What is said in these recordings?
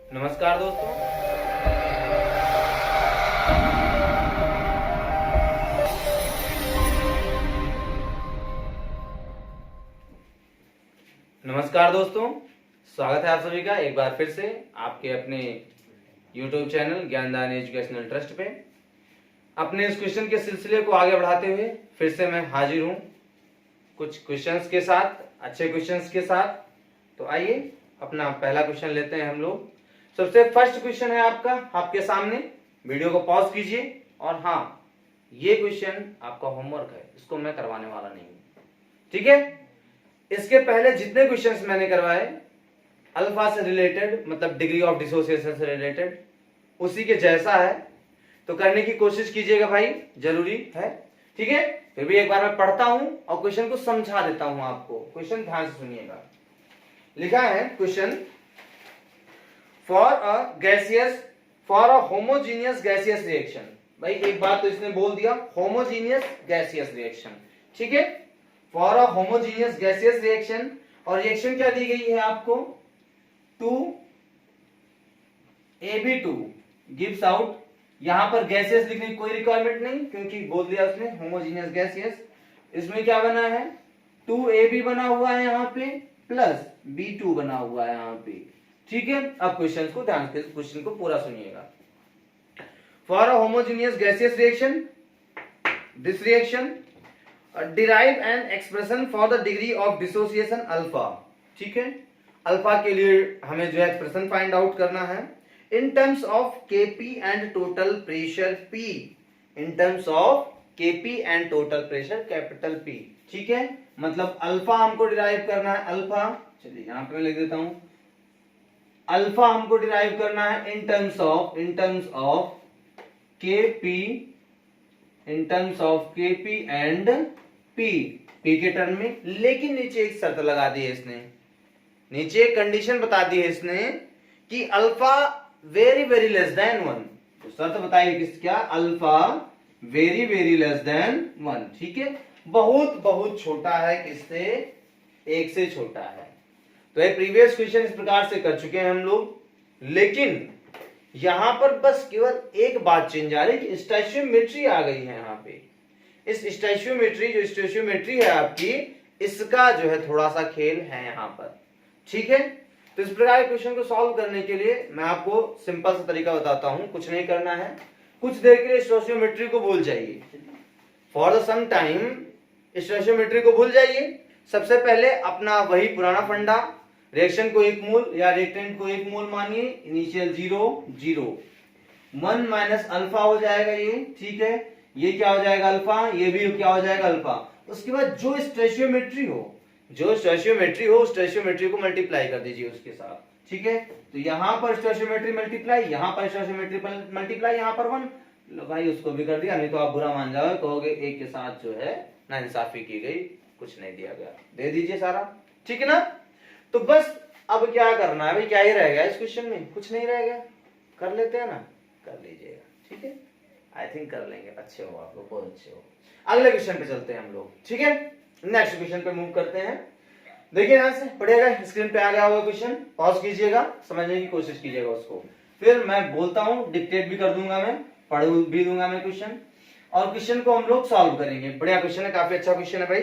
नमस्कार दोस्तों। नमस्कार दोस्तों, स्वागत है आप सभी का एक बार फिर से आपके अपने YouTube चैनल ज्ञानदान एजुकेशनल ट्रस्ट पे। अपने इस क्वेश्चन के सिलसिले को आगे बढ़ाते हुए फिर से मैं हाजिर हूँ कुछ क्वेश्चंस के साथ, अच्छे क्वेश्चंस के साथ। तो आइए अपना पहला क्वेश्चन लेते हैं हम लोग। सबसे फर्स्ट क्वेश्चन है आपका, आपके सामने। वीडियो को पॉज कीजिए। और हाँ, ये क्वेश्चन आपका होमवर्क है, इसको मैं करवाने वाला नहीं हूँ, ठीक है। इसके पहले जितने क्वेश्चंस मैंने करवाए अल्फा से रिलेटेड, मतलब डिग्री ऑफ डिसोसिएशन से रिलेटेड, उसी के जैसा है, तो करने की कोशिश कीजिएगा भाई, जरूरी है, ठीक है। फिर भी एक बार मैं पढ़ता हूं और क्वेश्चन को समझा देता हूं आपको। क्वेश्चन ध्यान से सुनिएगा। लिखा है question, for a homogeneous gaseous reaction. भाई एक बात तो इसने बोल दिया, होमोजीनियस गैसियस रिएक्शन, ठीक है। For a homogeneous gaseous reaction, और रिएक्शन क्या दी गई है आपको, 2AB2 गिव्स आउट। यहां पर गैसियस लिखने की कोई रिक्वायरमेंट नहीं, क्योंकि बोल दिया उसने होमोजीनियस गैसियस। इसमें क्या बना है, 2AB बना हुआ है यहाँ पे, प्लस B2 बना हुआ है यहाँ पे, ठीक है। अब क्वेश्चन को ध्यान से, क्वेश्चन को पूरा सुनिएगा। For a homogeneous gaseous reaction, this reaction derive an expression for the degree of dissociation alpha, ठीक है। अल्फा के लिए हमें जो है एक्सप्रेशन फाइंड आउट करना है in terms of Kp and total pressure P, in terms of Kp and total pressure capital P, ठीक है। मतलब अल्फा हमको डिराइव करना है, अल्फा, चलिए यहां पे मैं लिख देता हूं, अल्फा हमको डिराइव करना है in terms of Kp, in terms of Kp and P, P के टर्म में। लेकिन नीचे एक शर्त लगा दी है इसने, नीचे एक कंडीशन बता दी है इसने कि alpha very very less than 1। तो शर्त बताई किस, क्या, alpha very very less than 1, ठीक है। बहुत बहुत छोटा है, किससे, 1 से छोटा है। तो ये प्रीवियस क्वेश्चन इस प्रकार से कर चुके हैं हम लोग, लेकिन यहां पर बस केवल एक बात चेंज आ रही है कि स्टोइचियोमेट्री आ गई है यहाँ पे। इस स्टोइचियोमेट्री है आपकी, इसका जो है थोड़ा सा खेल है यहाँ पर, ठीक है। तो इस प्रकार के क्वेश्चन को सॉल्व करने के लिए मैं आपको सिंपल सा तरीका बताता हूं। कुछ नहीं करना है, कुछ देर के लिए स्टोइचियोमेट्री को भूल जाइए, for the some time stoichiometry को भूल जाइए। सबसे पहले अपना वही पुराना फंडा, रिएक्शन को एक मोल या रिएक्टेंट को एक मोल मानिए, इनिशियल 0 1 माइनस अल्फा हो जाएगा ये, ठीक है। ये क्या हो जाएगा, अल्फा, ये भी क्या हो जाएगा, अल्फा। उसके बाद जो स्टोइचियोमेट्री हो स्टोइचियोमेट्री को मल्टीप्लाई कर दीजिए उसके साथ, ठीक है। तो यहां पर स्टोइचियोमेट्री मल्टीप्लाई, यहां पर स्टोइचियोमेट्री मल्टीप्लाई, यहां पर 1, लो भाई उसको भी कर दिया, नहीं तो आप बुरा मान जाओगे, कहोगे एक के साथ जो है नाइंसाफी की गई, कुछ नहीं दिया गया, दे दीजिए सारा, ठीक है ना। तो बस अब क्या करना है भाई, क्या ही रह गया इस क्वेश्चन में, कुछ नहीं रह गया, कर लेते हैं ना, कर लीजिएगा, ठीक है। आई थिंक कर लेंगे, अच्छे हो आप लोग, बहुत अच्छे हो। अगले क्वेश्चन पे चलते हैं हम लोग, ठीक है। नेक्स्ट क्वेश्चन पे मूव करते हैं। देखिए यहां से पढ़िएगा, स्क्रीन पे आ गया होगा क्वेश्चन, पॉज कीजिएगा, समझने की कोशिश कीजिएगा उसको। फिर मैं बोलता हूं, डिक्टेट भी कर दूंगा मैं, पढ़ भी दूंगा मैं क्वेश्चन, और क्वेश्चन को हम लोग सॉल्व करेंगे। बढ़िया क्वेश्चन है, काफी अच्छा क्वेश्चन है भाई।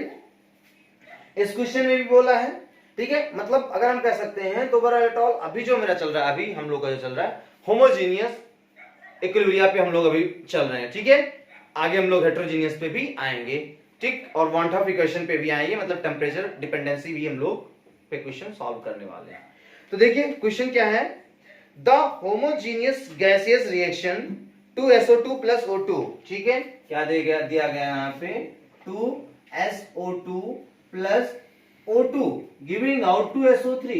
इस क्वेश्चन में भी बोला है, ठीक है। मतलब अगर हम कह सकते हैं तो ओवरऑल अभी जो मेरा चल रहा है, अभी हम लोग का जो चल रहा है होमोजीनियस इक्विलिब्रिया पे हम लोग अभी चल रहे हैं, ठीक है। आगे हम लोग हेटेरोजीनियस पे भी आएंगे, ठीक, और वांट ऑफ इक्वेशन पे भी आएंगे, मतलब टेम्परेचर डिपेंडेंसी भी हम लोग पे क्वेश्चन सॉल्व करने वाले हैं। तो देखिए क्वेश्चन क्या है, the homogeneous gaseous reaction 2SO2 plus O2, ठीक है। क्या दिया गया यहाँ पे, 2SO2 plus O2 giving out 2SO3,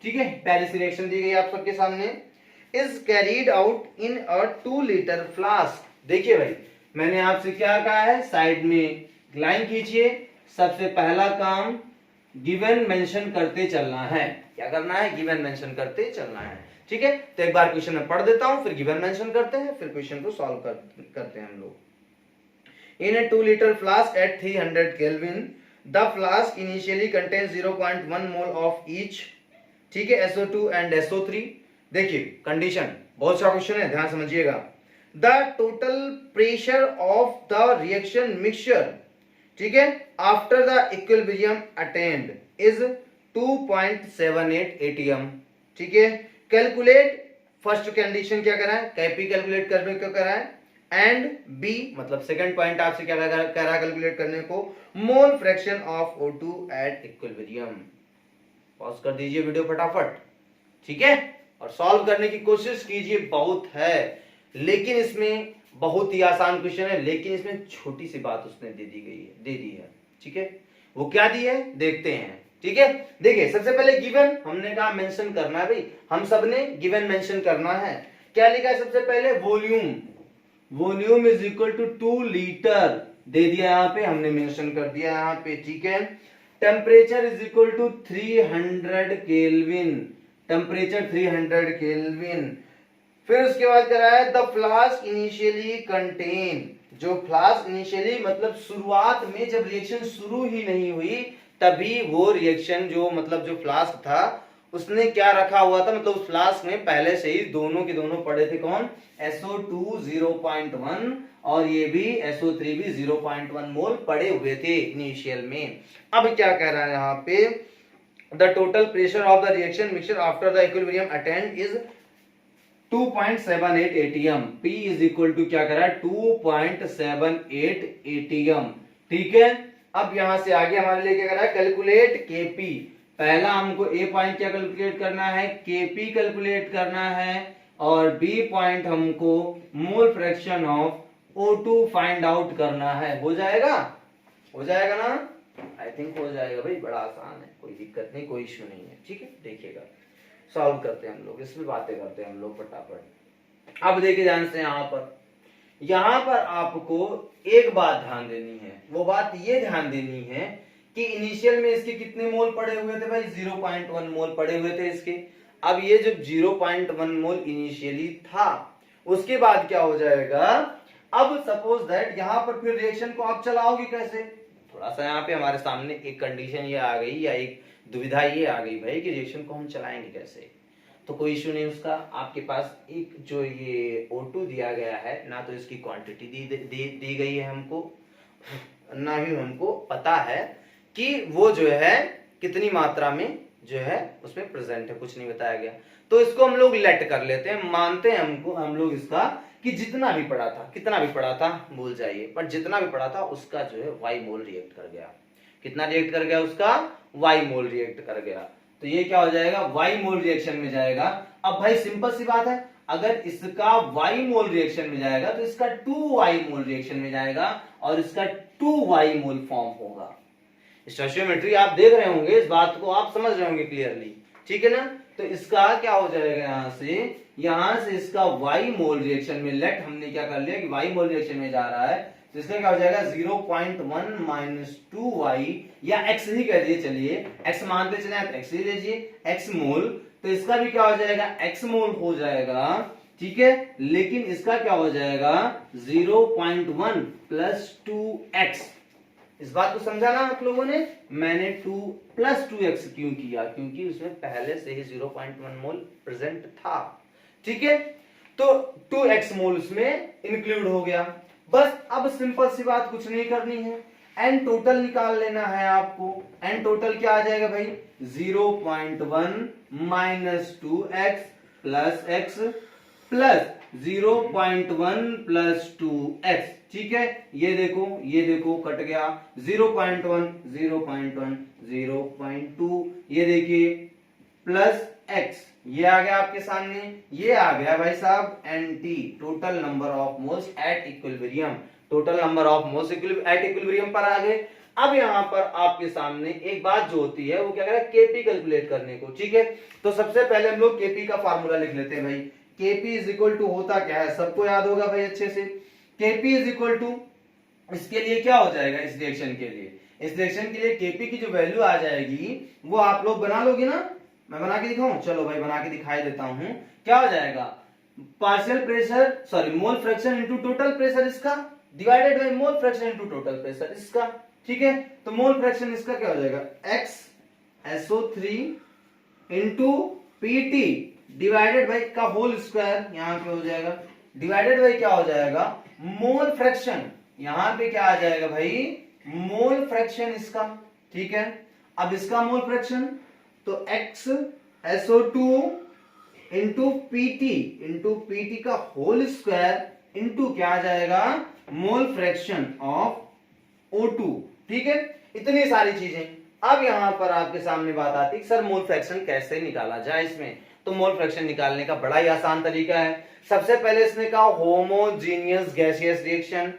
ठीक है। पहली सी रिएक्शन दी गई आप सबके सामने, is carried out in a 2 litre flask. देखिए भाई, मैंने आपसे क्या कहा है, साइड में लाइन खींचिए, सबसे पहला काम गिवन मेंशन करते चलना है। क्या करना है, गिवन मेंशन करते चलना है, ठीक है। तो एक बार क्वेश्चन में पढ़ देता हूं, फिर गिवन मेंशन करते हैं, फिर क्वेश्चन को सॉल्व करते हैं हम लोग। In a 2 liter flask at 300 Kelvin, the flask initially contains 0.1 mole of each, ठीक है, SO2 एंड SO3। देखिए कंडीशन, बहुत सा क्वेश्चन है, ध्यान समझिएगा। The total pressure of the reaction mixture, ठीक है, after the equilibrium attained is 2.78 atm। ठीक है, कैलकुलेट, फर्स्ट कंडीशन क्या करा है, कैपी कैलकुलेट करने को करा है, एंड बी मतलब सेकंड पॉइंट आपसे क्या कह रहा है कैलकुलेट करने को, mole fraction of O2 at equilibrium. Pause कर दीजिए वीडियो फटाफट, ठीक है, और सॉल्व करने की कोशिश कीजिए। बहुत है लेकिन इसमें बहुत ही आसान क्वेश्चन है, लेकिन इसमें छोटी सी बात उसने दे दी है, ठीक है, वो क्या दी है देखते हैं। ठीक है, देखिए सबसे पहले गिवन हमने कहा मेंशन करना है भाई, हम सब ने गिवन मेंशन करना है। क्या लिखा है सबसे पहले, volume is equal to 2 litre दे दिया, यहां पे हमने मेंशन कर दिया यहां पे। ठीक है, temperature is equal to 300 kelvin, temperature 300 kelvin. फिर उसके बाद कह रहा है द फ्लास्क इनिशियली कंटेन, जो फ्लास्क इनिशियली मतलब शुरुआत में जब रिएक्शन शुरू ही नहीं हुई तभी वो रिएक्शन जो मतलब जो फ्लास्क था उसने क्या रखा हुआ था, मतलब उस फ्लास्क में पहले से ही दोनों के दोनों पड़े थे, कौन, SO2 0.1 और ये भी SO3 भी 0.1 मोल पड़े हुए थे इनिशियल में। अब क्या कह रहा है यहाँ पे, the total pressure of the reaction mixture after the equilibrium attained is 2.78 atm। P is equal to क्या कर रहा है 2.78 atm। ठीक है, अब यहां से आगे हमारे लिए क्या कर रहा है, कैलकुलेट Kp। पहला हमको A पॉइंट क्या कैलकुलेट करना है, Kp कैलकुलेट करना है, और B पॉइंट हमको mole fraction of O2 find out करना है। हो जाएगा ना, आई थिंक हो जाएगा भाई, बड़ा आसान है, कोई दिक्कत नहीं, कोई इश्यू नहीं है। ठीक है, देखिएगा सॉल्व करते हैं हम लोग, इसमें बातें करते हैं हम लोग फटाफट। अब देखिए ध्यान से, यहां पर आपको एक बात ध्यान देनी है, वो बात ये ध्यान देनी है कि इनिशियल में इसके कितने मोल पड़े हुए थे भाई, 0.1 मोल पड़े हुए थे इसके। अब ये जो 0.1 मोल इनिशियली था, उसके बाद क्या हो जाएगा, अब सपोज दैट यहां पर फिर रिएक्शन को आप चलाओगे कैसे, थोड़ा सा यहाँ पे हमारे सामने एक कंडीशन ये आ गई, या एक दुविधा ये आ गई भाई कि रिएक्शन को हम चलाएंगे कैसे। तो कोई इश्यू नहीं उसका, आपके पास एक जो ये O2 दिया गया है ना, तो इसकी क्वांटिटी दी गई है हमको, ना ही हमको पता है कि वो जो है कितनी मात्रा में जो है उसमें प्रेजेंट है, कुछ नहीं बताया गया। तो इसको हम लोग लेट कर लेते हैं, मानते हैं हम लोग इसका कि जितना भी पड़ा था, कितना भी पड़ा था भूल जाइए, पर जितना भी पड़ा था उसका जो है Y मोल रिएक्ट कर गया। कितना रिएक्ट कर गया, उसका Y मोल रिएक्ट कर गया। तो ये क्या हो जाएगा, Y मोल रिएक्शन में जाएगा। अब भाई सिंपल सी बात है, अगर इसका Y मोल रिएक्शन में जाएगा तो इसका 2Y मोल रिएक्शन में जाएगा, और इसका 2Y मोल फॉर्म होगा। स्टोइचियोमेट्री आप देख रहे होंगे, इस बात को आप समझ रहे होंगे क्लियरली, ठीक है ना। तो इसका क्या हो जाएगा, यहां से इसका Y मोल रिएक्शन में, लेट हमने क्या कर लिया कि Y मोल रिएक्शन में जा रहा है, तो इसका क्या हो जाएगा 0.1 माइनस 2Y, या X ही कह दिए, चलिए X मानते चले आप, X ही लीजिए, X मोल। तो इसका भी क्या हो जाएगा, X मोल हो जाएगा, ठीक है, लेकिन इसका क्या हो जाएगा 0.1 प्लस 2X। इस बात को समझा ना आप लोगों ने, मैंने 2 प्लस 2X क्यों किया, क्योंकि उसमें पहले से ही 0.1 मोल प्रेजेंट था। ठीक है, तो 2X मोल उसमें इंक्लूड हो गया। बस अब सिंपल सी बात, कुछ नहीं करनी है, एन टोटल निकाल लेना है आपको। एन टोटल क्या आ जाएगा भाई, 0.1 minus 2X plus X plus 0.1 plus 2X। ठीक है, ये देखो कट गया, 0.1 0.1 0.2, ये देखिए प्लस X, ये आ गया आपके सामने, ये आ गया भाई साहब NT, total number of moles at equilibrium, total number of moles at equilibrium पर आ गए। अब यहां पर आपके सामने एक बात जो होती है वो क्या करें, Kp कैलकुलेट करने को। ठीक है, तो सबसे पहले हम लोग Kp का फार्मूला लिख लेते हैं भाई। Kp इज इक्वल टू होता क्या है, सबको याद होगा भाई अच्छे से। Kp इज इक्वल टू, इसके लिए क्या हो जाएगा, इस रिएक्शन के लिए Kp की जो वैल्यू आ जाएगी वो आप लोग बना लोगे ना, मैं बना के दिखाऊं, चलो भाई बना के दिखाई देता हूं। क्या हो जाएगा, partial pressure sorry mole fraction into total pressure इसका, divided by mole fraction into total pressure इसका। ठीक है, तो मोल फ्रैक्शन इसका क्या हो जाएगा, X SO3 into PT divided by का होल स्क्वायर, यहां पे हो जाएगा डिवाइडेड बाई क्या हो जाएगा मोल फ्रैक्शन, यहां पे क्या आ जाएगा भाई मोल फ्रैक्शन इसका, ठीक है। अब इसका मोल फ्रैक्शन तो x SO2 इंटू पीटी का होल स्क्वायर इंटू क्या आ जाएगा मोल फ्रैक्शन ऑफ O2, ठीक है। इतनी सारी चीजें। अब यहां पर आपके सामने बात आती है सर मोल फ्रैक्शन कैसे निकाला जाए इसमें। तो मोल फ्रैक्शन निकालने का बड़ा ही आसान तरीका है। सबसे पहले इसने कहा होमोजीनियस गैसियस रिएक्शन,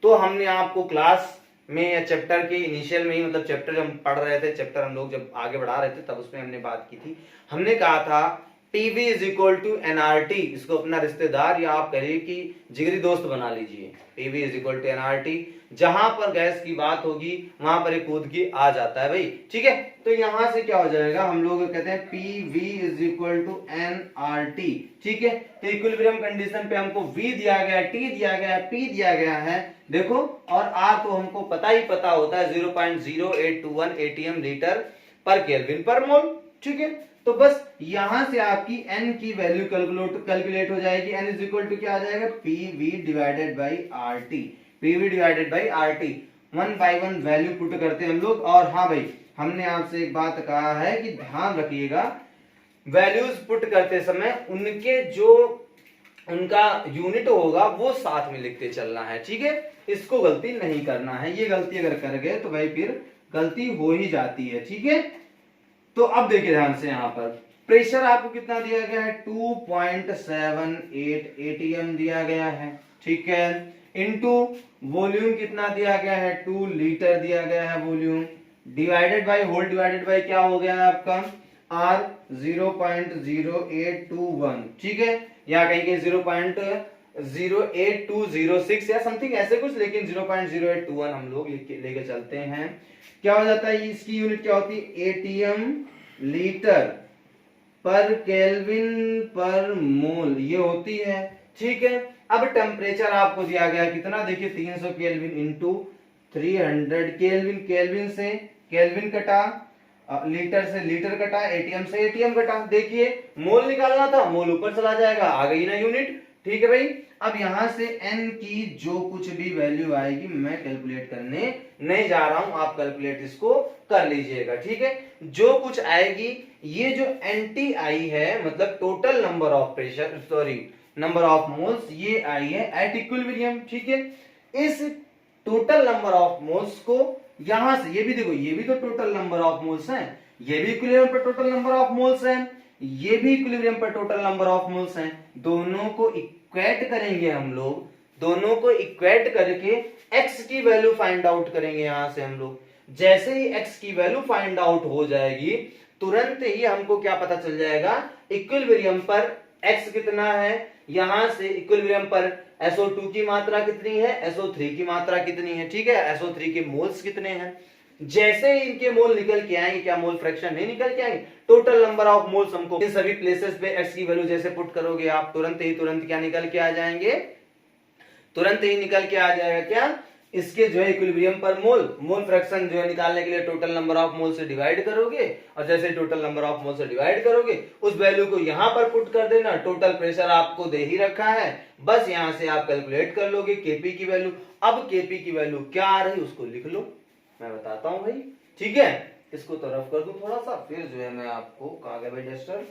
तो हमने आपको क्लास में या चैप्टर के इनिशियल में ही, मतलब चैप्टर जब हम पढ़ रहे थे, चैप्टर हम लोग जब आगे बढ़ा रहे थे तब उसमें हमने बात की थी। हमने कहा था PV is equal to NRT, इसको अपना रिश्तेदार या आप कहिए कि जिगरी दोस्त बना लीजिए। PV is equal to NRT, जहां पर गैस की बात होगी वहां पर एक कूद की आ जाता है भाई, ठीक है। तो यहां से क्या हो जाएगा, हम लोग कहते हैं PV is equal to NRT, ठीक है। तो इक्विलिब्रियम कंडीशन पे हमको V दिया गया, T दिया गया, P दिया गया है, देखो, और R तो हमको पता ही पता होता है 0.0821 ATM लीटर पर केल्विन पर मोल, ठीक है। तो बस यहां से आपकी n की वैल्यू कैलकुलेट हो जाएगी। n इज इक्वल टू क्या आ जाएगा PV divided by RT, PV divided by RT, 1 by 1 value put करते हैं हम लोग। और हाँ भाई, हमने आपसे एक बात कहा है कि ध्यान रखिएगा वैल्यूज पुट करते समय उनके जो उनका यूनिट होगा वो साथ में लिखते चलना है, ठीक है। इसको गलती नहीं करना है, ये गलती अगर कर गए तो भाई फिर गलती हो ही जाती है, ठीक है। तो अब देखिए ध्यान से, यहां पर प्रेशर आपको कितना दिया गया है 2.78 ATM दिया गया है, ठीक है, इनटू वॉल्यूम कितना दिया गया है 2 लीटर दिया गया है volume, divided by whole divided by क्या हो गया है आपका R 0.0821, ठीक है, या कहीं कहीं 0.08206 या समथिंग ऐसे कुछ, लेकिन 0.0821 हम लोग लेके चलते हैं। क्या हो जाता है इसकी यूनिट क्या होती है ATM लीटर पर केल्विन पर मोल, ये होती है, ठीक है। अब टेम्परेचर आपको दिया गया कितना, देखिए 300 केल्विन इंटू 300 केल्विन, केल्विन से केल्विन कटा, लीटर से लीटर कटा, ATM से ATM कटा, देखिए मोल निकालना था, मोल ऊपर चला जाएगा, आ गई ना यूनिट, ठीक है भाई। अब यहां से n की जो कुछ भी वैल्यू आएगी मैं कैलकुलेट करने नहीं जा रहा हूं, आप कैलकुलेट इसको कर लीजिएगा, ठीक है। जो कुछ आएगी, ये जो NT आई है मतलब total number of pressure, sorry number of moles, ये आई है एट इक्विलिब्रियम, ठीक है। इस टोटल नंबर ऑफ मोल्स को यहां से, ये भी देखो, ये भी तो टोटल नंबर ऑफ मोल्स हैं, ये भी इक्विलिब्रियम पर टोटल नंबर ऑफ मोल्स हैं, ये भी इक्विलिब्रियम पर टोटल नंबर ऑफ मोल्स हैं, दोनों को इक्वेट करेंगे हम लोग, दोनों को इक्वेट करके x की वैल्यू फाइंड आउट करेंगे। यहां से हम लोग जैसे ही x की वैल्यू फाइंड आउट हो जाएगी तुरंत ही हमको क्या पता चल जाएगा इक्विलिब्रियम पर x कितना है, यहां से इक्विलिब्रियम पर SO2 की मात्रा कितनी है, SO3 की मात्रा कितनी है, ठीक है, SO3 के मोल्स कितने हैं। जैसे ही इनके मोल निकल के आएंगे, क्या मोल फ्रैक्शन नहीं निकल के आएंगे, टोटल नंबर ऑफ मोल्स हमको इन सभी प्लेसेस पे x की वैल्यू जैसे पुट करोगे आप तुरंत क्या निकल के आ जाएंगे, तुरंत ही निकल के आ जाएगा क्या, इसके जो है इक्विलिब्रियम पर मोल फ्रैक्शन जो है निकालने के लिए टोटल नंबर ऑफ मोल से डिवाइड करोगे, और जैसे टोटल नंबर ऑफ मोल से डिवाइड करोगे उस वैल्यू को यहां पर पुट कर देना। टोटल प्रेशर आपको दे ही रखा है, बस यहां से आप कैलकुलेट कर लोगे Kp की वैल्यू। अब Kp की वैल्यू क्या आ रही उसको लिख लो, मैं बताता हूं भाई, ठीक है। इसको तो रफ कर दूं थोड़ा सा, फिर जो है मैं आपको कहा गया भाई डस्टर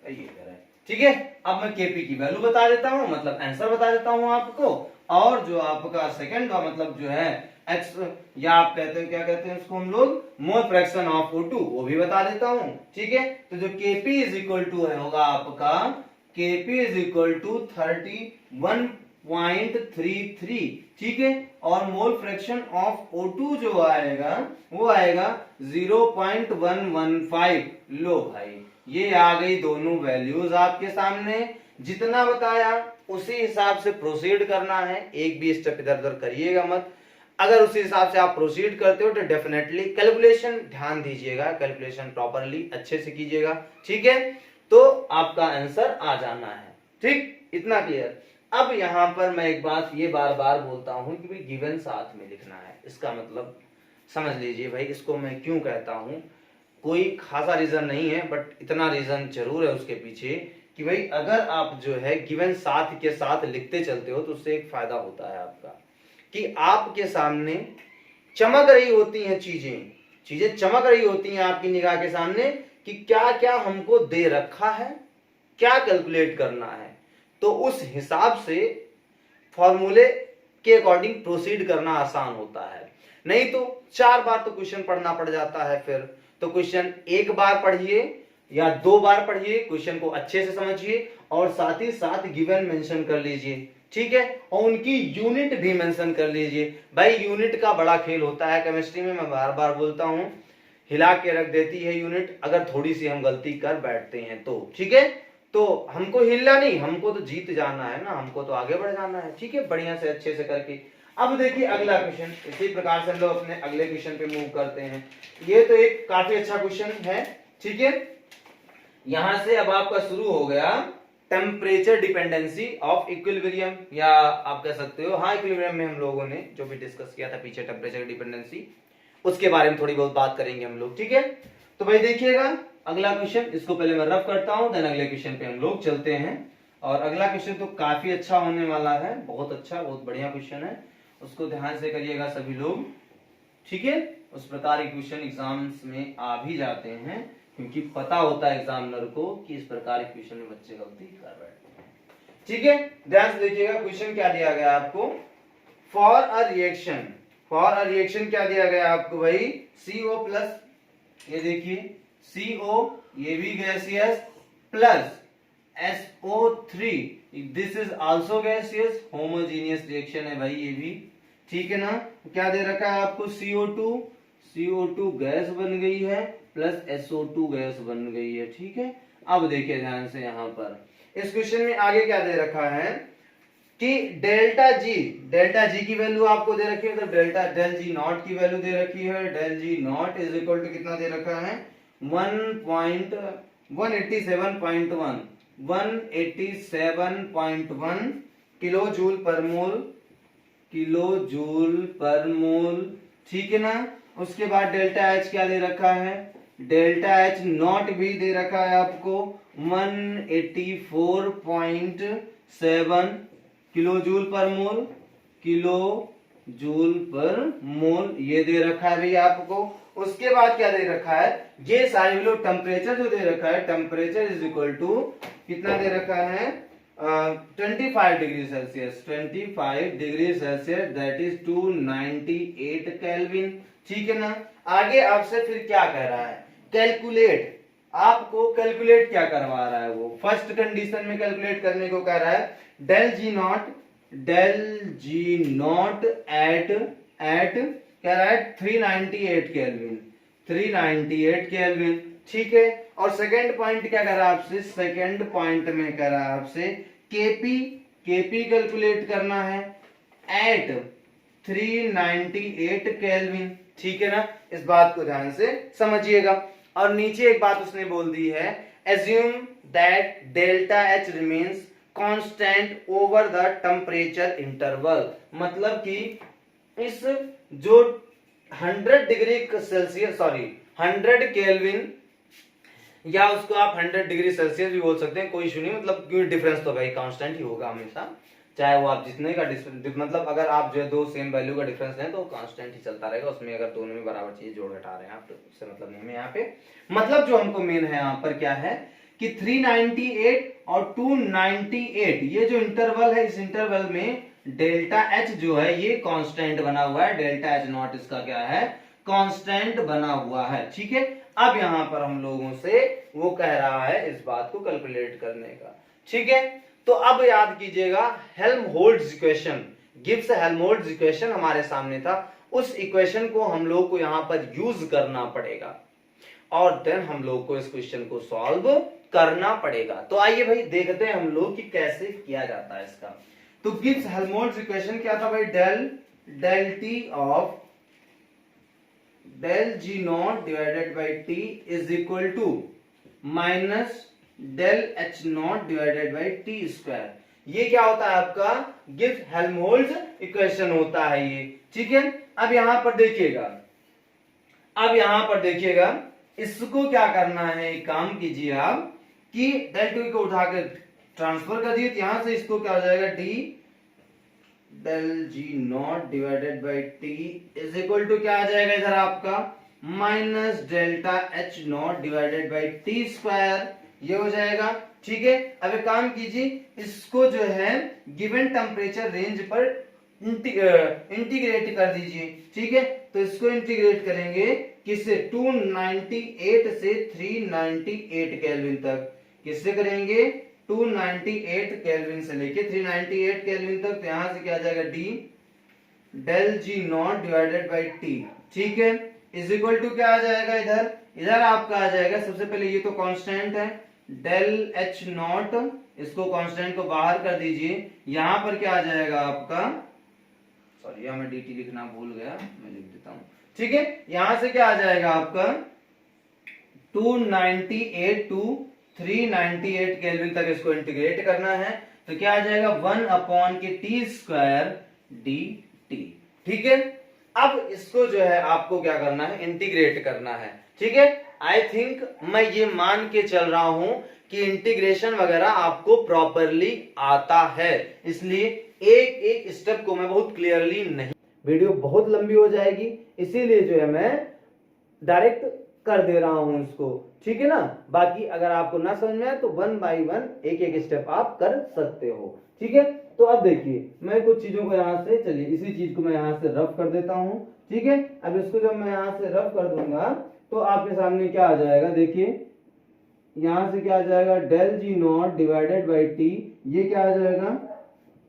ये करें, ठीक है। अब मैं Kp की वैल्यू बता देता हूं, मतलब आंसर बता देता हूं आपको, और जो आपका सेकंड का मतलब जो है x, या आप कहते हैं क्या कहते हैं इसको हम लोग मोल फ्रैक्शन ऑफ O2, वो भी बता देता हूं, ठीक है। तो जो Kp इज इक्वल टू है होगा आपका Kp इज इक्वल टू 31.33, ठीक है, और मोल फ्रैक्शन ऑफ O2 जो आएगा वो आएगा 0.115। लो भाई, ये आ गई दोनों वैल्यूज आपके सामने, जितना बताया उसी हिसाब से प्रोसीड करना है, एक भी स्टेप इधर उधर करिएगा मत। अगर उसी हिसाब से आप प्रोसीड करते हो तो डेफिनेटली कैलकुलेशन ध्यान दीजिएगा, कैलकुलेशन प्रॉपरली अच्छे से कीजिएगा, ठीक है, तो आपका आंसर आ जाना है, ठीक, इतना क्लियर। अब यहां पर मैं एक बात ये बार बार बोलता हूं कि भाई गिवन साथ में लिखना है, इसका मतलब समझ लीजिए भाई, इसको मैं क्यों कहता हूं, कोई खासा रीजन नहीं है, बट इतना रीजन जरूर है उसके पीछे कि भाई अगर आप जो है गिवन साथ के साथ लिखते चलते हो तो उससे एक फायदा होता है आपका कि आपके सामने चमक रही होती हैं चीजें चमक रही होती हैं आपकी निगाह के सामने कि क्या क्या हमको दे रखा है, क्या कैलकुलेट करना है, तो उस हिसाब से फॉर्मूले के अकॉर्डिंग प्रोसीड करना आसान होता है। नहीं तो 4 बार तो क्वेश्चन पढ़ना पड़ जाता है, फिर तो क्वेश्चन एक बार पढ़िए या 2 बार पढ़िए, क्वेश्चन को अच्छे से समझिए और साथ ही साथ गिवन मेंशन कर लीजिए, ठीक है, और उनकी यूनिट भी मेंशन कर लीजिए। भाई यूनिट का बड़ा खेल होता है केमिस्ट्री में, मैं बार बार बोलता हूं, हिला के रख देती है यूनिट अगर थोड़ी सी हम गलती कर बैठते हैं तो, ठीक है। तो हमको हिलना नहीं, हमको तो जीत जाना है ना, हमको तो आगे बढ़ जाना है, ठीक है, बढ़िया से अच्छे से करके। अब देखिए अगला क्वेश्चन, इसी प्रकार से हम लोग अपने अगले क्वेश्चन पे मूव करते हैं। ये तो एक काफी अच्छा क्वेश्चन है, ठीक है। यहां से अब आपका शुरू हो गया टेम्परेचर डिपेंडेंसी ऑफ इक्विलिब्रियम, या आप कह सकते हो हाँ इक्विलिब्रियम में हम लोगों ने जो भी डिस्कस किया था पीछे टेम्परेचर डिपेंडेंसी, उसके बारे में थोड़ी बहुत बात करेंगे हम लोग, ठीक है। तो भाई देखिएगा अगला क्वेश्चन, इसको पहले मैं रफ करता हूं, देन अगले क्वेश्चन पे हम लोग चलते हैं। और अगला क्वेश्चन तो काफी अच्छा होने वाला है, बहुत अच्छा, बहुत बढ़िया क्वेश्चन है, उसको ध्यान से करिएगा सभी लोग, ठीक है। उस प्रकार के क्वेश्चन एग्जाम्स में आ भी जाते हैं, क्योंकि पता होता है एग्जामिनर को कि इस प्रकार के क्वेश्चन में बच्चे गलती कर बैठते हैं, ठीक है। ध्यान से देखिएगा क्वेश्चन क्या दिया गया आपको, फॉर अ रिएक्शन क्या दिया गया आपको भाई, CO प्लस, ये देखिए CO, ये भी gaseous, plus SO3, this is also gaseous, homogeneous reaction है भाई ये भी, ठीक है ना। क्या दे रखा है आपको, CO2 गैस बन गई है, प्लस SO2 गैस बन गई है, ठीक है। अब देखिए ध्यान से यहां पर इस क्वेश्चन में आगे क्या दे रखा है कि डेल्टा जी की वैल्यू आपको दे रखी है, तो डेल जी नॉट की वैल्यू दे रखी है, del G naught is equal to कितना दे रखा है 187.1 किलो जूल पर मोल, ठीक है ना। उसके बाद डेल्टा एच क्या दे रखा है, डेल्टा एच नॉट भी दे रखा है आपको 184.7 किलो जूल पर मोल, ये दे रखा है भैया आपको। उसके बाद क्या दे रखा है, ये सारे लोग टेम्परेचर जो दे रखा है, टेम्परेचर इज इक्वल टू कितना दे रखा है 25 degree Celsius, 25 degree Celsius, that is 298 kelvin, ठीक है ना। आगे आपसे फिर क्या कह रहा है, कैलकुलेट, आपको कैलकुलेट क्या करवा रहा है, वो फर्स्ट कंडीशन में कैलकुलेट करने को कह रहा है डेल जी नॉट एट कह रहा है 398 केल्विन, ठीक है। और सेकंड पॉइंट क्या कर रहा है आपसे, सेकंड पॉइंट में कह रहा है आपसे केपी कैलकुलेट करना है एट 398 केल्विन, ठीक है ना। इस बात को ध्यान से समझिएगा। और नीचे एक बात उसने बोल दी है, assume that delta H remains constant over the temperature interval, मतलब कि इस जो 100 डिग्री सेल्सियस 100 केल्विन, या उसको आप 100 डिग्री सेल्सियस भी बोल सकते हैं, कोई इशू नहीं, मतलब क्योंकि डिफरेंस तो भाई कांस्टेंट ही होगा हमेशा, चाहे वो आप जितने का मतलब अगर आप जो है दो सेम वैल्यू का डिफरेंस लें तो कांस्टेंट ही चलता रहेगा, उसमें अगर दोनों में बराबर चीज जोड़ घटा रहे हैं आप तो उससे मतलब नहीं है यहाँ पे। मतलब जो हमको मेन है यहाँ पर क्या है कि 398 और 298 ये जो इंटरवल है, इस इंटरवल में डेल्टा एच जो है ये कांस्टेंट बना हुआ है, डेल्टा एच नॉट इसका क्या है कांस्टेंट बना हुआ है, ठीक है। अब यहां पर हम लोगों से वो कह रहा है इस बात को कैलकुलेट करने का, ठीक है। तो अब याद कीजिएगा Helmholtz equation, Gibbs Helmholtz equation हमारे सामने था, उस इक्वेशन को हम लोग को यहां पर यूज करना पड़ेगा और देन हम लोग को इस क्वेश्चन को सॉल्व करना पड़ेगा। तो आइए भाई देखते हैं हम लोग कि कैसे किया जाता है इसका। तो गिब्स हेल्महोल्ट्ज इक्वेशन क्या था भाई, del T of del G naught divided by T is equal to minus del H naught divided by T square. ये क्या होता है आपका गिब्स हेल्महोल्ट्ज इक्वेशन होता है ये, ठीक है। अब यहां पर देखिएगा इसको क्या करना है, एक काम कीजिए आप कि डेल टू को उठाकर ट्रांसफर कर दिए, यहां से इसको क्या हो जाएगा, D del G naught divided by T is equal to क्या आ जाएगा इधर आपका minus delta H naught divided by T square, ये हो जाएगा। ठीक है, अब एक काम कीजिए, इसको जो है गिवन टेम्परेचर रेंज पर इंटीग्रेट कर दीजिए। ठीक है, तो इसको इंटीग्रेट करेंगे किससे, 298 से 398 केल्विन तक, किससे करेंगे 298 केल्विन से लेके 398 केल्विन तक, तो यहां से क्या आ जाएगा D del G naught divided by T. ठीक है, इज इक्वल टू क्या आ जाएगा इधर, इधर आपका आ जाएगा सबसे पहले ये तो कांस्टेंट है डेल एच नॉट, इसको कांस्टेंट को बाहर कर दीजिए, यहां पर क्या आ जाएगा आपका, सॉरी यहां मैं dt लिखना भूल गया, मैं लिख देता हूं। ठीक है, यहां से क्या आ जाएगा आपका 298 टू 398 केल्विन तक इसको इंटीग्रेट करना है, तो क्या आ जाएगा 1 अपॉन के टी स्क्वायर डी टी। ठीक है, अब इसको जो है आपको क्या करना है, इंटीग्रेट करना है। ठीक है, आई थिंक मैं ये मान के चल रहा हूं कि इंटीग्रेशन वगैरह आपको प्रॉपरली आता है, इसलिए एक एक स्टेप को मैं बहुत क्लियरली नहीं, वीडियो बहुत लंबी हो जाएगी, इसीलिए जो है मैं डायरेक्ट कर दे रहा हूं इसको। ठीक है ना, बाकी अगर आपको ना समझ में आए तो 1 बाय 1 एक एक स्टेप आप कर सकते हो। ठीक है, तो अब देखिए मैं कुछ चीजों को यहां से, चलिए इसी चीज को मैं यहां से रफ कर देता हूं। ठीक है, अब इसको जब मैं यहां से रफ कर दूंगा तो आपके सामने क्या आ जाएगा, देखिए यहां से क्या आ जाएगा del G naught divided by T, ये क्या आ जाएगा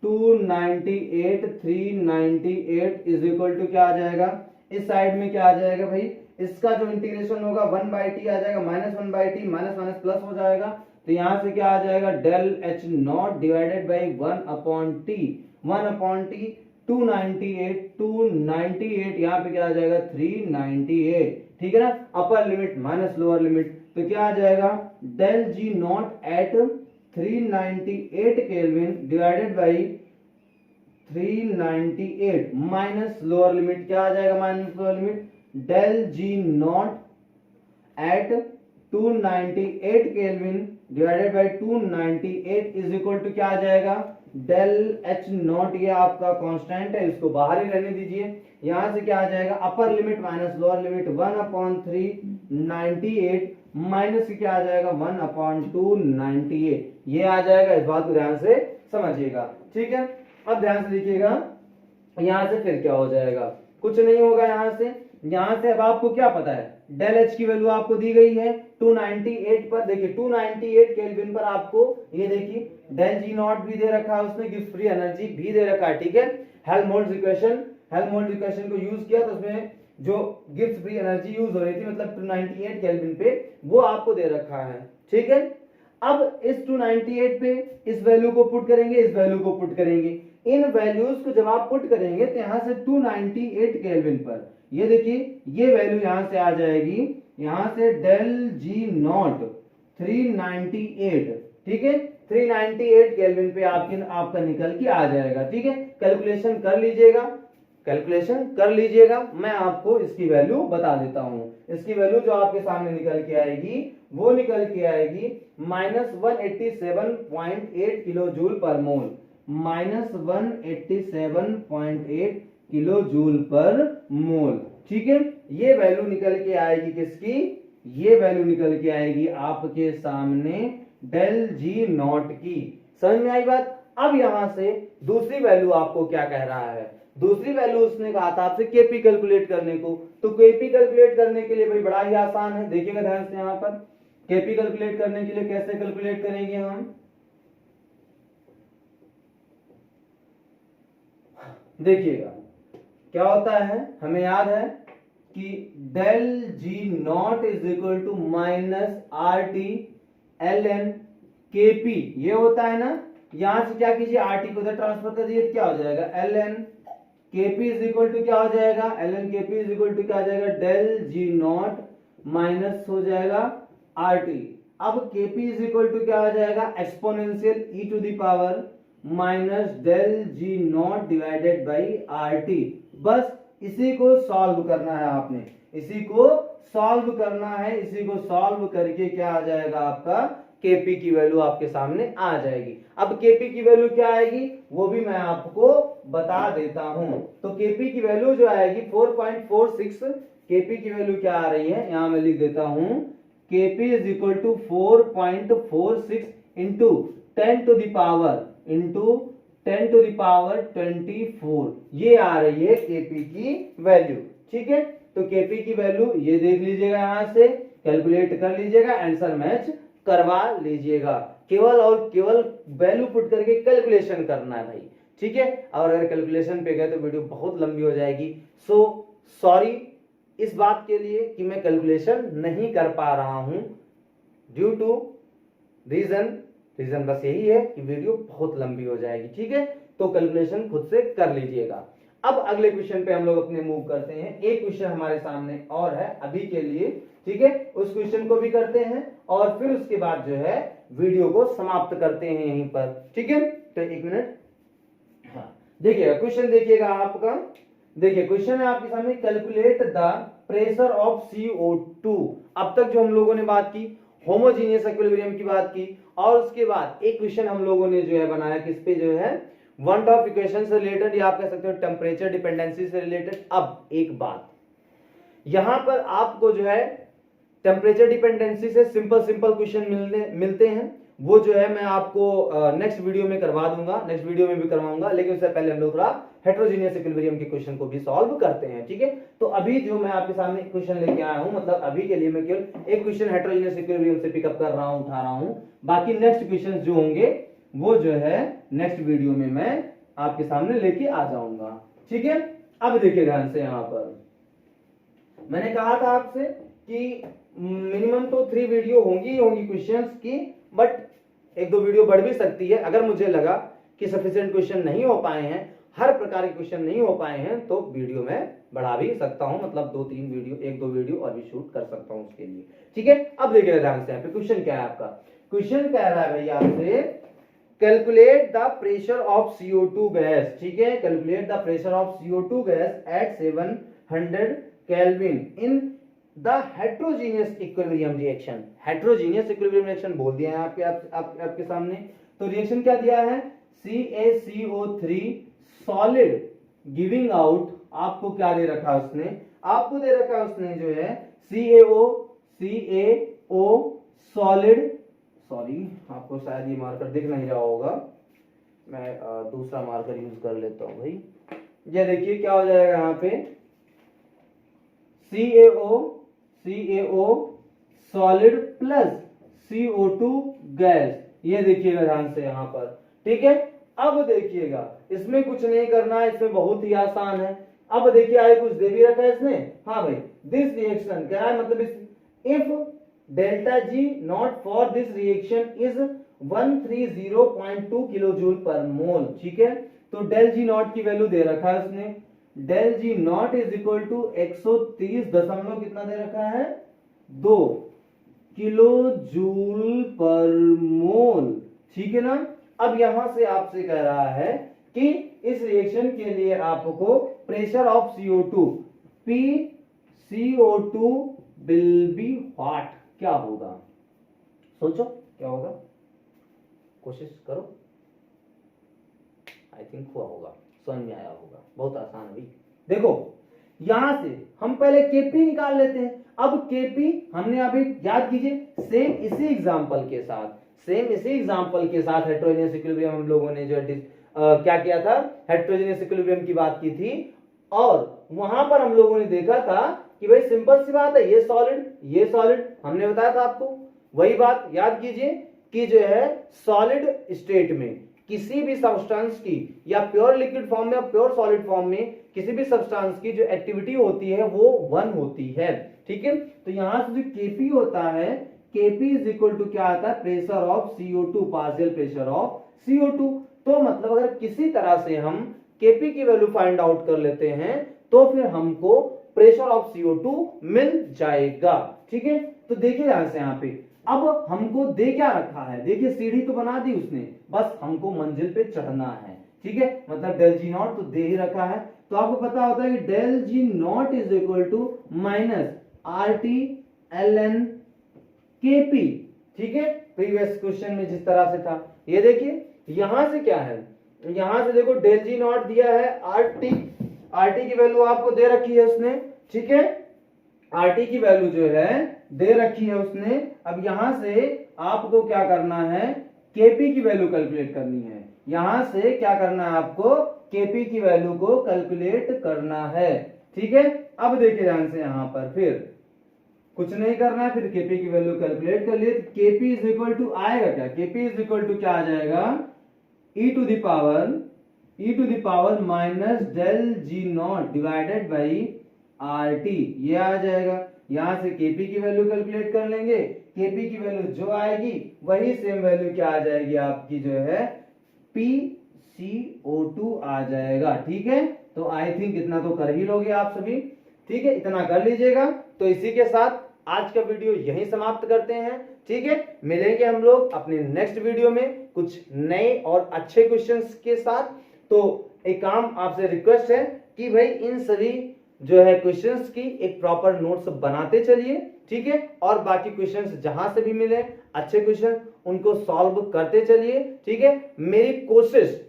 298 398 इज इक्वल टू क्या आ जाएगा, इस साइड में क्या आ जाएगा भाई, इसका जो इंटीग्रेशन होगा 1 बाई टी आ जाएगा, minus 1 by T, minus minus plus हो जाएगा, तो यहां से क्या आ जाएगा del H naught divided by 1 upon T, 1 upon T 298 यहाँ पे क्या आ जाएगा 398। ठीक है ना, upper limit minus lower limit, तो क्या आ जाएगा del G naught at 398 kelvin divided by 398 minus lower limit, क्या आ जाएगा minus lower limit del G naught at 298 kelvin divided by 298 is equal to क्या आ जाएगा डेल एच नॉट, ये आपका कांस्टेंट है, इसको बाहर ही रहने दीजिए, यहां से क्या आ जाएगा अपर limit minus lower limit 1 upon 398 minus क्या आ जाएगा 1 अपॉन 298, ये आ जाएगा, इस बात को ध्यान से समझिएगा। ठीक है, अब ध्यान से देखिएगा यहां से फिर क्या हो जाएगा, कुछ नहीं होगा, यहां से अब आपको क्या पता है डेल एच की वैल्यू आपको दी गई है 298 पर, देखिए 298 केल्विन पर आपको ये देखिए डेल जी नॉट भी दे रखा है, उसमें गिब्स फ्री एनर्जी भी दे रखा है। ठीक है, हेल्महोल्ट्ज इक्वेशन को यूज किया तो उसमें जो गिब्स फ्री एनर्जी यूज हो रही थी मतलब 298 केल्विन पे, वो आपको दे रखा है। ठीक है, अब इस 298 पे इस वैल्यू को पुट करेंगे, इस वैल्यू को पुट करेंगे, इन वैल्यूज को जब आप पुट करेंगे तो यहां से 298 केल्विन पर ये देखिए ये वैल्यू यहां से आ जाएगी, यहां से डेल जी नॉट 398। ठीक है, 398 केल्विन पे आपका निकल के आ जाएगा। ठीक है, कैलकुलेशन कर लीजिएगा, मैं आपको इसकी वैल्यू बता देता हूं। इसकी वैल्यू जो आपके सामने निकल के आएगी वो निकल के आएगी माइनस 187.8 किलो जूल पर मोल, माइनस 187.8 किलो जूल पर मोल। ठीक है, ये वैल्यू निकल के आएगी किसकी, ये वैल्यू निकल के आएगी आपके सामने डेल जी नॉट की। समझ में आई बात। अब यहां से दूसरी वैल्यू आपको क्या कह रहा है, दूसरी वैल्यू उसने कहा था आपसे केपी कैलकुलेट करने को, तो केपी कैलकुलेट करने के लिए भाई बड़ा ही आसान है, देखिएगा ध्यान से यहां पर केपी कैलकुलेट करने के लिए कैसे कैलकुलेट करेंगे हम, देखिएगा क्या होता है, हमें याद है कि del G naught is equal to minus R T L N K P, ये होता है ना, यहां से क्या कीजिए आर टी को उधर ट्रांसफर कर दीजिए, क्या हो जाएगा L N K P is equal to क्या हो जाएगा, L N K P is equal to क्या हो जाएगा डेल जी नॉट माइनस हो जाएगा आर टी। अब के पी इज इक्वल टू क्या हो जाएगा exponential E to the power minus del G naught divided by R T. बस इसी को सॉल्व करना है आपने, इसी को सॉल्व करना है, इसी को सॉल्व करके क्या आ जाएगा आपका Kp की वैल्यू आपके सामने आ जाएगी। अब Kp की वैल्यू क्या आएगी वो भी मैं आपको बता देता हूं। तो Kp की वैल्यू जो आएगी 4.46, Kp की वैल्यू क्या आ रही है यहां मैं लिख देता हूं, Kp is equal to 4.46 into 10 to the power 24, ये आ रही है Kp की वैल्यू। ठीक है, तो Kp की वैल्यू ये देख लीजिएगा, यहां से कैलकुलेट कर लीजिएगा, आंसर मैच करवा लीजिएगा। केवल और केवल वैल्यू पुट करके कैलकुलेशन करना है भाई। ठीक है, और अगर कैलकुलेशन पे गए तो वीडियो बहुत लंबी हो जाएगी। सो सॉरी इस बात के लिए कि मैं कैलकुलेशन नहीं कर पा रहा हूं, ड्यू टू रीजन बस यही है कि वीडियो बहुत लंबी हो जाएगी। ठीक है, तो कैलकुलेशन खुद से कर लीजिएगा। अब अगले क्वेश्चन पे हम लोग अपने मूव करते हैं। एक क्वेश्चन हमारे सामने और है अभी के लिए, ठीक है, उस क्वेश्चन को भी करते हैं और फिर उसके बाद जो है वीडियो को समाप्त करते हैं यहीं पर। ठीक है, तो एक मिनट, हाँ देखिएगा क्वेश्चन, देखिएगा आपका, देखिए क्वेश्चन है आपके सामने, calculate the pressure of CO2। अब तक जो हम लोगों ने बात की होमोजीनियस इक्विलिब्रियम की बात की, और उसके बाद एक क्वेश्चन हम लोगों ने जो है बनाया किस पे, जो है वन ऑफ इक्वेशन से रिलेटेड, या आप कह सकते हो टेम्परेचर डिपेंडेंसी से रिलेटेड। अब एक बात यहां पर आपको जो है टेम्परेचर डिपेंडेंसी से सिंपल क्वेश्चन मिलते हैं, वो जो है मैं आपको नेक्स्ट वीडियो में करवा दूंगा, नेक्स्ट वीडियो में भी करवाऊंगा, लेकिन उससे पहले हम लोग थोड़ा हेटेरोजीनियस इक्विलिब्रियम के क्वेश्चन को भी सॉल्व करते हैं। ठीक है, तो अभी जो मैं आपके सामने क्वेश्चन लेके आया हूं, मतलब अभी के लिए मैं केवल एक क्वेश्चन हेटेरोजीनियस इक्विलिब्रियम से पिकअप कर रहा हूं, उठा रहा हूं, बाकी नेक्स्ट क्वेश्चन जो होंगे वो जो है नेक्स्ट वीडियो में मैं आपके सामने लेके आ जाऊंगा। ठीक है, अब देखिए ध्यान से, यहां पर मैंने कहा था आपसे कि मिनिमम तो 3 वीडियो होंगी क्वेश्चंस की, बट 1-2 वीडियो बढ़ भी सकती है। अगर मुझे लगा कि सफिशिएंट क्वेश्चन नहीं हो पाए हैं, हर प्रकार के क्वेश्चन नहीं हो पाए हैं, तो वीडियो में बढ़ा भी सकता हूं, मतलब 2-3 वीडियो, 1-2 वीडियो और भी शूट कर सकता हूं उसके लिए। ठीक है, अब देखिए ध्यान से, यहाँ पे क्वेश्चन क्या है आपका, क्वेश्चन कह रहा है भैया आपसे calculate the pressure of CO2 gas. ठीक है, calculate the pressure of CO2 gas at 700 kelvin in the heterogeneous equilibrium reaction. Heterogeneous equilibrium reaction बोल दिया है आपके सामने। तो रिएक्शन क्या दिया है, CaCO3 सॉलिड गिविंग आउट, आपको क्या दे रखा है उसने, आपको दे रखा है उसने जो है CaO सॉलिड, सॉरी आपको शायद ये मार्कर दिख नहीं रहा होगा, मैं दूसरा मार्कर यूज कर लेता हूं भाई। ये देखिए क्या हो जाएगा यहाँ पे, CaO solid plus CO2 gas, ये देखिएगा ध्यान से यहाँ पर। ठीक है, अब देखिएगा इसमें कुछ नहीं करना है, इसमें बहुत ही आसान है। अब देखिए आगे कुछ दे भी रखा है इसने, हाँ भाई, दिस रिएक्शन क्या है, मतलब if delta G naught for this reaction is 130.2 kilojoule per mole. ठीक है, तो डेल G नॉट की वैल्यू दे रखा है उसने, del G naught is equal to 130 दशमलव कितना दे रखा है, 2 किलो जूल पर मोल। ठीक है ना, अब यहां से आपसे कह रहा है कि इस रिएक्शन के लिए आपको pressure of CO2 PCO2 will be what, क्या होगा, सोचो क्या होगा, कोशिश करो, आई थिंक हुआ होगा, समझ में आया होगा, बहुत आसान है भाई। देखो यहां से हम पहले Kp निकाल लेते हैं। अब Kp हमने अभी याद कीजिए, सेम इसी एग्जांपल के साथ हेटेरोजीनियस इक्विलिब्रियम हम लोगों ने जो क्या किया था, हेटेरोजीनियस इक्विलिब्रियम की बात की थी, और वहां पर हम लोगों ने देखा था कि भाई सिंपल सी बात है, ये सॉलिड हमने बताया था आपको, वही बात याद कीजिए कि जो है सॉलिड स्टेट में किसी भी सब्सटेंस की, या प्योर लिक्विड फॉर्म में या प्योर सॉलिड फॉर्म में किसी भी सब्सटेंस की जो एक्टिविटी होती है वो 1 होती है। ठीक है, तो यहां से जो Kp होता है, Kp इज इक्वल टू क्या आता है, pressure of CO2, partial pressure of CO2। तो मतलब अगर किसी तरह से हम Kp की वैल्यू फाइंड आउट कर लेते हैं तो फिर हमको प्रेशर ऑफ CO2 मिल जाएगा। ठीक है, तो देखिए ध्यान से यहाँ पे, अब हमको दे क्या रखा है, देखिए सीढ़ी तो बना दी उसने, बस हमको मंजिल पे चढ़ना है। ठीक है, मतलब डेल G नॉट तो दे ही रखा है, तो आपको पता होता है कि del G naught is equal to minus RT ln KP, ठीक है, प्रीवियस क्वेश्चन में जिस तरह से था। ये देखिए यहां से क्या है, यहां से देखो डेल जी नॉट दिया है, RT की वैल्यू आपको दे रखी है उसने, ठीक है, RT की वैल्यू जो है दे रखी है उसने। अब यहां से आपको क्या करना है, KP की वैल्यू कैलकुलेट करनी है। यहां से क्या करना है आपको, KP की वैल्यू को कैलकुलेट करना है, ठीक है। अब देखिए ध्यान से, यहां पर फिर कुछ नहीं करना है, फिर KP की वैल्यू कैलकुलेट कर लिए। KP इज इक्वल टू आएगा क्या, KP इज इक्वल टू क्या आ जाएगा, e to the power minus del G naught divided by RT, ये आ जाएगा। यहां से KP की वैल्यू कैलकुलेट कर लेंगे, KP की वैल्यू जो आएगी वही सेम वैल्यू क्या आ जाएगी आपकी, जो है PCO2 आ जाएगा, ठीक है। तो आई थिंक इतना तो कर ही लोगे आप सभी, ठीक है, इतना कर लीजिएगा। तो इसी के साथ आज का वीडियो यहीं समाप्त करते हैं, ठीक है। मिलेंगे हम लोग अपने नेक्स्ट वीडियो में कुछ नए और अच्छे क्वेश्चंस के साथ। तो एक काम आपसे रिक्वेस्ट है कि भाई इन सभी जो है क्वेश्चंस की एक प्रॉपर नोट्स बनाते चलिए, ठीक है, और बाकी क्वेश्चंस जहां से भी मिले अच्छे क्वेश्चन उनको सॉल्व करते चलिए, ठीक है। मेरी कोशिश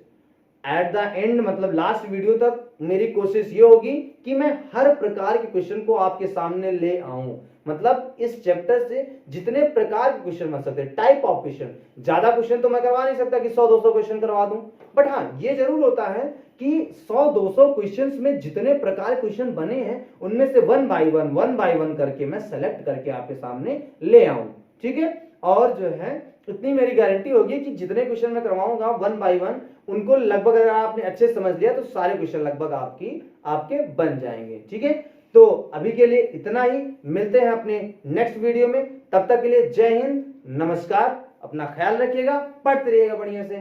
एट द एंड, मतलब लास्ट वीडियो तक मेरी कोशिश ये होगी कि मैं हर प्रकार के क्वेश्चन को आपके सामने ले आऊं। मतलब इस चैप्टर से जितने प्रकार के क्वेश्चन बन सकते हैं, टाइप ऑफ क्वेश्चन, ज्यादा क्वेश्चन तो मैं करवा नहीं सकता कि 100-200 क्वेश्चन करवा दूं, बट हाँ ये जरूर होता है कि 100-200 क्वेश्चंस में जितने प्रकार क्वेश्चन बने हैं उनमें से वन बाय वन करके मैं सेलेक्ट करके आपके सामने ले आऊं, ठीक है। और जो है इतनी मेरी गारंटी होगी कि जितने क्वेश्चन मैं करवाऊंगा वन बाय वन उनको लगभग अगर आपने अच्छे समझ लिया तो सारे क्वेश्चन लगभग आपके बन जाएंगे, ठीक है। तो अभी के लिए इतना ही, मिलते हैं अपने नेक्स्ट वीडियो में, तब तक के लिए जय हिंद, नमस्कार, अपना ख्याल रखिएगा, पढ़ते रहिएगा बढ़िया से।